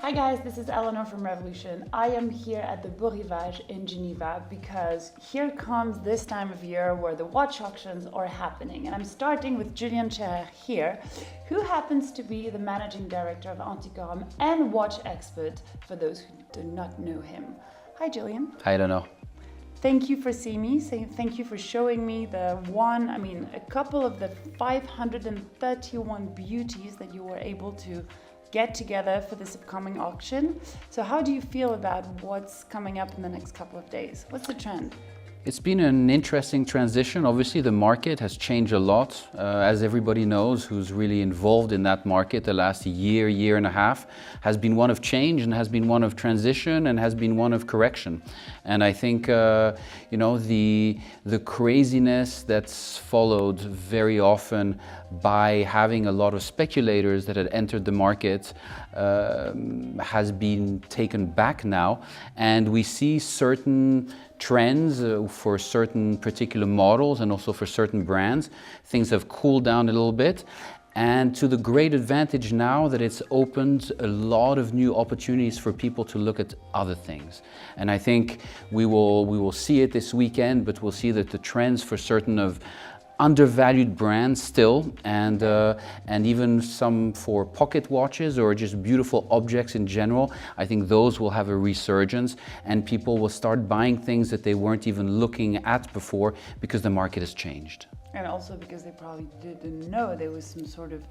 Hi guys, this is Eleonor from Revolution. I am here at the Beau Rivage in Geneva because here comes this time of year where the watch auctions are happening. And I'm starting with Julien Schaerer here, who happens to be the managing director of Antiquorum and watch expert for those who do not know him. Hi Julien. Hi Eleonor. Thank you for seeing me. Thank you for showing me a couple of the 531 beauties that you were able to get together for this upcoming auction. So how do you feel about what's coming up in the next couple of days? What's the trend? It's been an interesting transition. Obviously, the market has changed a lot. As everybody knows, who's really involved in that market, the last year and a half has been one of change and has been one of transition and has been one of correction. And I think, the craziness that's followed very often by having a lot of speculators that had entered the market has been taken back now. And we see certain trends for certain particular models and also for certain brands. Things have cooled down a little bit, and to the great advantage now that it's opened a lot of new opportunities for people to look at other things. And I think we will see it this weekend, but we'll see that the trends for certain of undervalued brands still, and even some for pocket watches or just beautiful objects in general. I think those will have a resurgence and people will start buying things that they weren't even looking at before because the market has changed. And also because they probably didn't know there was some sort of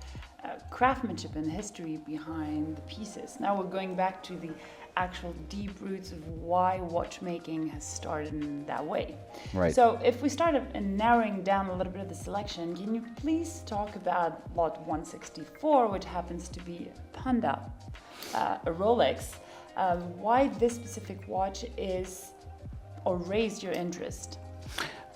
craftsmanship and history behind the pieces. Now we're going back to the actual deep roots of why watchmaking has started in that way. Right. So if we start narrowing down a little bit of the selection, can you please talk about lot 164, which happens to be a Panda, a Rolex. Why this specific watch raised your interest?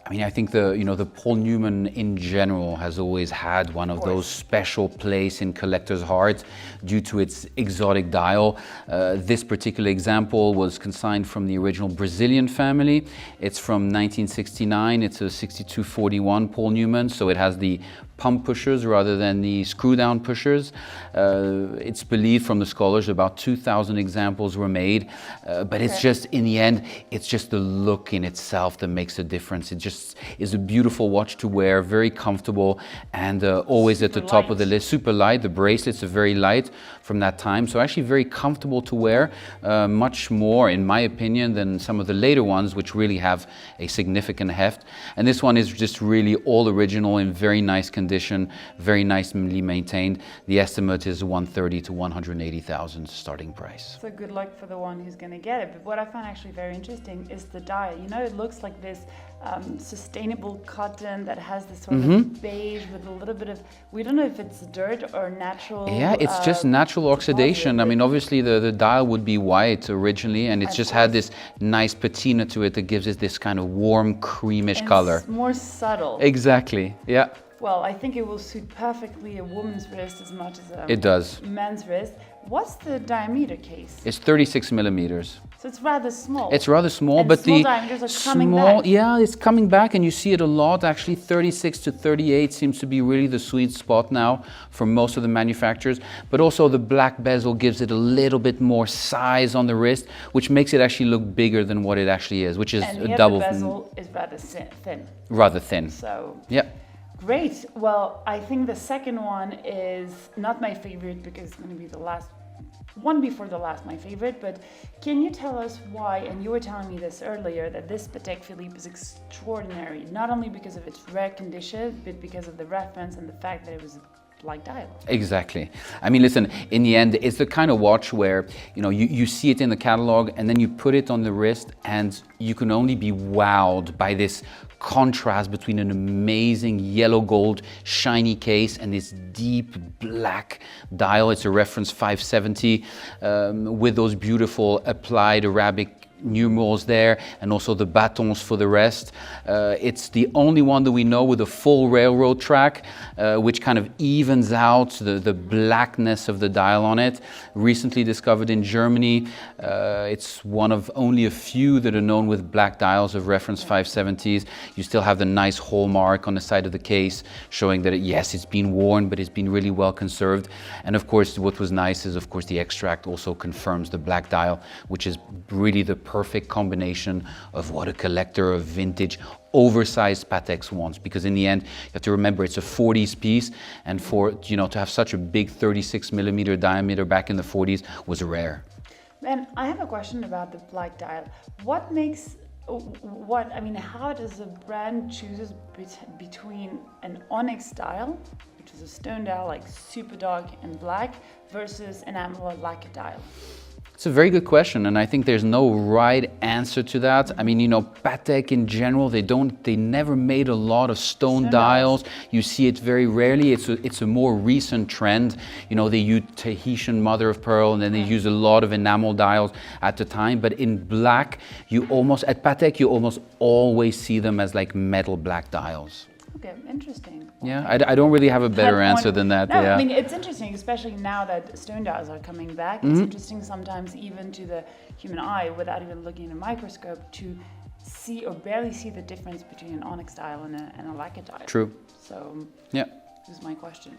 I mean, I think the Paul Newman in general has always had one of those special place in collectors' hearts due to its exotic dial. This particular example was consigned from the original Brazilian family. It's from 1969. It's a 6241 Paul Newman, so it has the pump pushers rather than the screw down pushers. It's believed from the scholars about 2,000 examples were made, but it's just, in the end, it's just the look in itself that makes a difference. It just is a beautiful watch to wear, very comfortable, and always at the top of the list. Super light. The bracelets are very light from that time, so actually very comfortable to wear, much more, in my opinion, than some of the later ones, which really have a significant heft. And this one is just really all original in very nice condition, very nicely maintained. The estimate is 130 to 180,000 starting price. So good luck for the one who's going to get it. But what I find actually very interesting is the dial. It looks like this sustainable cotton that has this sort of beige with a little bit of, we don't know if it's dirt or natural. Yeah, it's just natural oxidation. I mean, obviously the dial would be white originally, and it's just had this nice patina to it that gives it this kind of warm, creamish color. It's more subtle. Exactly, yeah. Well, I think it will suit perfectly a woman's wrist as much as it does. Men's wrist. What's the diameter case? It's 36 millimeters. So it's rather small. It's rather small, and but small the diameters are coming back. Yeah, it's coming back, and you see it a lot. Actually, 36 to 38 seems to be really the sweet spot now for most of the manufacturers. But also the black bezel gives it a little bit more size on the wrist, which makes it actually look bigger than what it actually is, which is and a double. The bezel is rather thin. Rather thin. So. Yeah. Great. Well, I think the second one is not my favorite because it's going to be the last one before the last, my favorite. But can you tell us why, and you were telling me this earlier, that this Patek Philippe is extraordinary, not only because of its rare condition, but because of the reference and the fact that it was like dial. Exactly. I mean, listen, in the end, it's the kind of watch where, you see it in the catalog and then you put it on the wrist and you can only be wowed by this contrast between an amazing yellow gold shiny case and this deep black dial. It's a reference 570 with those beautiful applied Arabic numerals there, and also the batons for the rest. It's the only one that we know with a full railroad track, which kind of evens out the blackness of the dial on it. Recently discovered in Germany. It's one of only a few that are known with black dials of reference 570s. You still have the nice hallmark on the side of the case showing that yes, it's been worn, but it's been really well conserved. And of course, what was nice is, of course, the extract also confirms the black dial, which is really the perfect combination of what a collector of vintage oversized Pateks wants, because in the end you have to remember it's a 40s piece, and for to have such a big 36 millimeter diameter back in the 40s was rare. And I have a question about the black dial. How does a brand choose between an onyx dial, which is a stone dial like super dark and black, versus enamel or lacquer dial? It's a very good question, and I think there's no right answer to that. I mean, Patek in general, they never made a lot of stone dials. You see it very rarely. It's a more recent trend. They use Tahitian mother of pearl, and then they use a lot of enamel dials at the time. But in black, at Patek, you almost always see them as like metal black dials. Okay, interesting. Yeah, I don't really have a better answer than that. No, yeah. I mean, it's interesting, especially now that stone dials are coming back. It's interesting sometimes even to the human eye, without even looking in a microscope, to see or barely see the difference between an onyx dial and a lacquer dial. True. So, yeah, this is my question.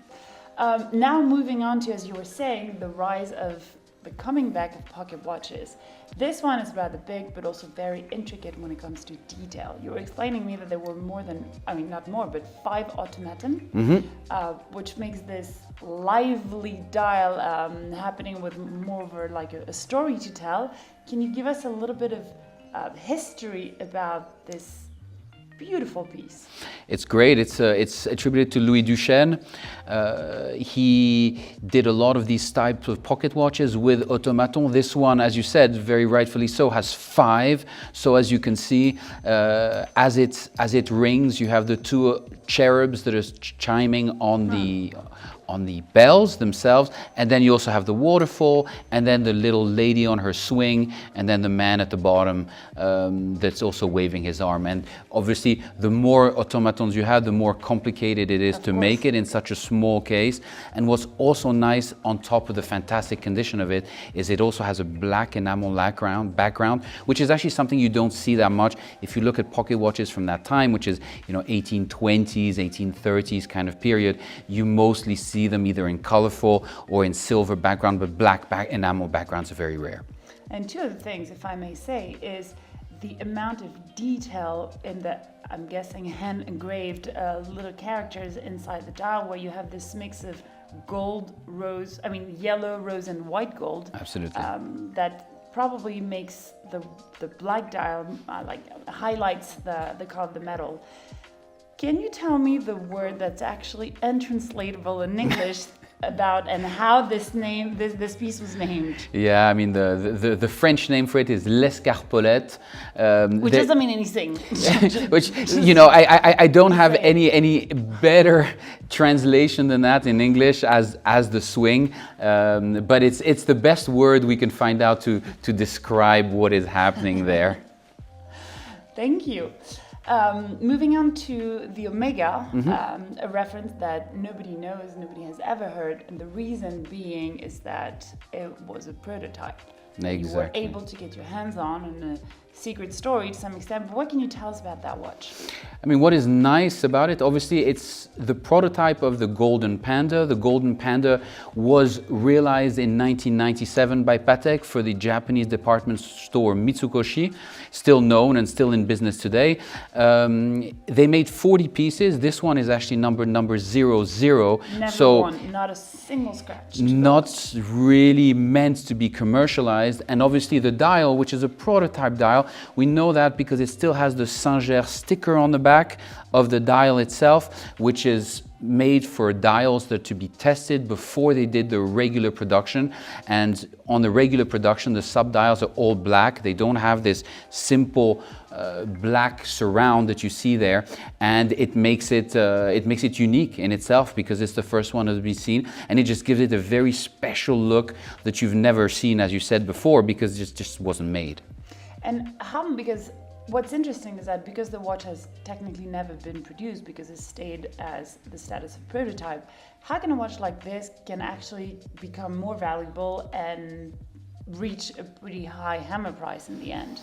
Now moving on to, as you were saying, the rise of the coming back of pocket watches. This one is rather big, but also very intricate when it comes to detail. You were explaining me that there were not more, but 5 automaton, which makes this lively dial happening with more of a story to tell. Can you give us a little bit of history about this beautiful piece? It's great. It's attributed to Louis Duchesne. He did a lot of these types of pocket watches with automaton. This one, as you said, very rightfully so, has 5. So as you can see, as it rings, you have the 2 cherubs that are chiming on the bells themselves, and then you also have the waterfall, and then the little lady on her swing, and then the man at the bottom that's also waving his arm. And obviously, the more automatons you have, the more complicated it is to make it in such a small case. And what's also nice on top of the fantastic condition of it is it also has a black enamel background, which is actually something you don't see that much. If you look at pocket watches from that time, which is 1820s, 1830s kind of period, you mostly see them either in colorful or in silver background, but black enamel backgrounds are very rare. And 2 of the things, if I may say, is the amount of detail in the, I'm guessing, hand engraved little characters inside the dial, where you have this mix of yellow, rose, and white gold. Absolutely. That probably makes the black dial highlights the color of the metal. Can you tell me the word that's actually untranslatable in English about and how this piece was named? Yeah, I mean the French name for it is l'escarpolette, which doesn't mean anything. Which I don't have any better translation than that in English as the swing, but it's the best word we can find out to describe what is happening there. Thank you. Moving on to the Omega, a reference that nobody knows, nobody has ever heard, and the reason being is that it was a prototype. Exactly. You were able to get your hands on, and a secret story to some extent, but what can you tell us about that watch? I mean, what is nice about it, obviously, it's the prototype of the Golden Panda. The Golden Panda was realized in 1997 by Patek for the Japanese department store Mitsukoshi, still known and still in business today. They made 40 pieces. This one is actually number 00. Never won, not a single scratch. Not really meant to be commercialized. And obviously the dial, which is a prototype dial, we know that because it still has the Singer sticker on the back of the dial itself, which is made for dials that to be tested before they did the regular production. And on the regular production, the sub dials are all black. They don't have this simple black surround that you see there, and it makes it unique in itself because it's the first one to be seen, and it just gives it a very special look that you've never seen, as you said before, because it just wasn't made. And how, because what's interesting is that because the watch has technically never been produced, because it stayed as the status of prototype, how can a watch like this can actually become more valuable and reach a pretty high hammer price in the end?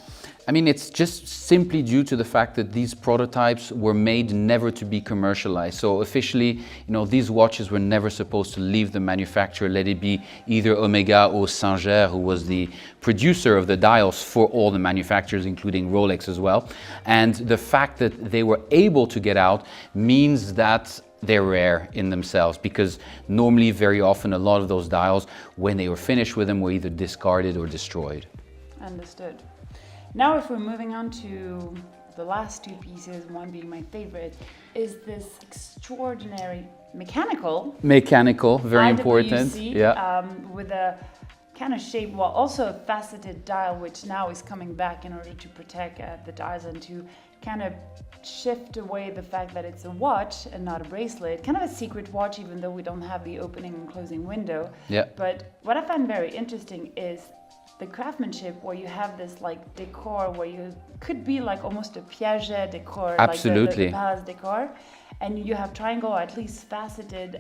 I mean, it's just simply due to the fact that these prototypes were made never to be commercialized. So officially, these watches were never supposed to leave the manufacturer, let it be either Omega or Schaerer, who was the producer of the dials for all the manufacturers, including Rolex as well. And the fact that they were able to get out means that they're rare in themselves, because normally, very often, a lot of those dials, when they were finished with them, were either discarded or destroyed. Understood. Now, if we're moving on to the last two pieces, one being my favorite, is this extraordinary mechanical, very important. Yeah. With a kind of shape, well, also a faceted dial, which now is coming back in order to protect the dials and to kind of shift away the fact that it's a watch and not a bracelet, kind of a secret watch, even though we don't have the opening and closing window. Yeah. But what I find very interesting is the craftsmanship, where you have this like decor, where you could be like almost a Piaget decor, absolutely, like the palace decor, and you have triangle, or at least faceted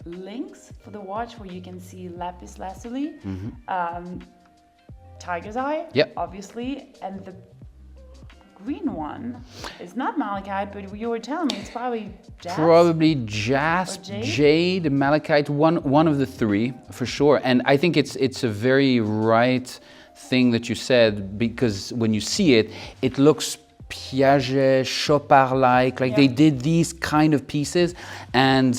links for the watch, where you can see lapis lazuli, tiger's eye, obviously, and the green one is not malachite, but you were telling me it's probably jasp? Probably jasp, jade, malachite, one of the three for sure. And I think it's a very right thing that you said, because when you see it, it looks Piaget, Chopard-like, they did these kind of pieces, and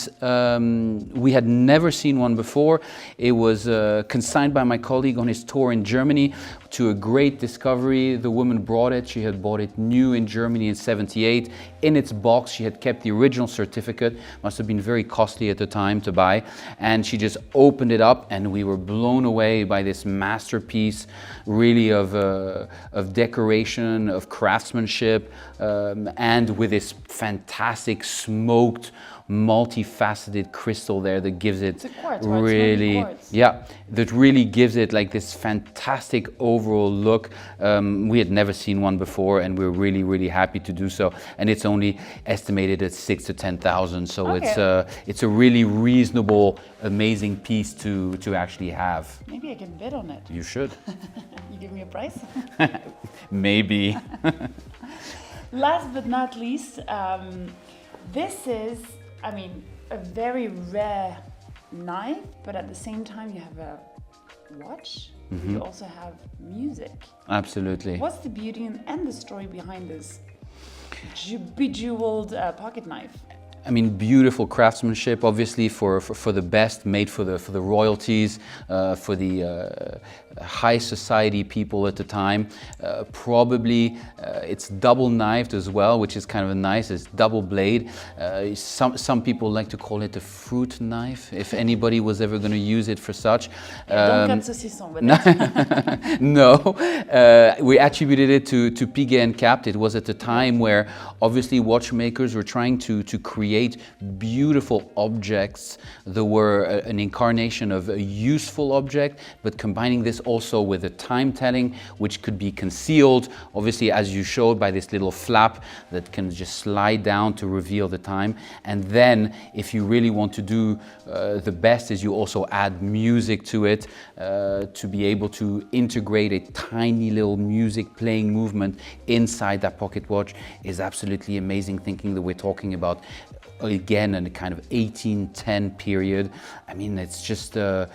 we had never seen one before. It was consigned by my colleague on his tour in Germany to a great discovery. The woman brought it. She had bought it new in Germany in '78. In its box, she had kept the original certificate. Must have been very costly at the time to buy. And she just opened it up, and we were blown away by this masterpiece, really of decoration, of craftsmanship, and with this fantastic smoked, multifaceted crystal there that gives it really, that really gives it like this fantastic overall look. We had never seen one before, and we're really, really happy to do so. And it's only estimated at 6,000 to 10,000, so it's a really reasonable, amazing piece to actually have. Maybe I can bid on it. You should. You give me a price? Maybe. Last but not least, this is, I mean, a very rare knife, but at the same time you have a watch. You also have music. Absolutely. What's the beauty and the story behind this bejeweled pocket knife? I mean, beautiful craftsmanship, obviously for the best, made for the royalties, for the high society people at the time. Probably it's double knifed as well, which is kind of nice. It's double blade. Some people like to call it a fruit knife, if anybody was ever going to use it for such. Don't cut saucisson with it. No, we attributed it to Piguet and Capt. It was at the time where obviously watchmakers were trying to create beautiful objects that were an incarnation of a useful object, but combining this also with a time telling, which could be concealed, obviously, as you showed, by this little flap that can just slide down to reveal the time. And then if you really want to do the best, is you also add music to it, to be able to integrate a tiny little music playing movement inside that pocket watch is absolutely amazing, thinking that we're talking about again in a kind of 1810 period. I mean, it's just the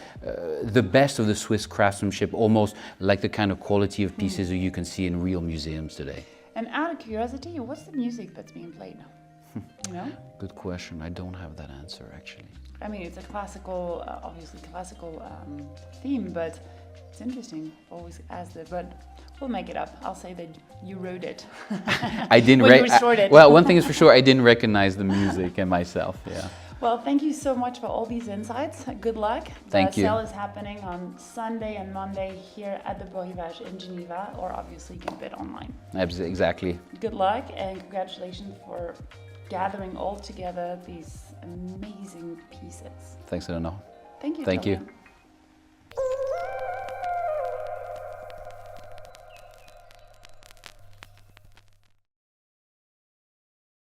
best of the Swiss craftsmanship, almost like the kind of quality of pieces that you can see in real museums today. And out of curiosity, what's the music that's being played now? You know? Good question. I don't have that answer, actually. I mean, it's a classical, obviously classical theme, but it's interesting. Always ask it, but we'll make it up. I'll say that you wrote it. I didn't. When you restored it. Well, one thing is for sure, I didn't recognize the music and myself. Yeah. Well, thank you so much for all these insights. Good luck. Thank you. The sale is happening on Sunday and Monday here at the Beau Rivage in Geneva, or obviously you can bid online. Exactly. Good luck and congratulations for gathering all together these amazing pieces. Thanks, Eleonor. Thank you. Thank you.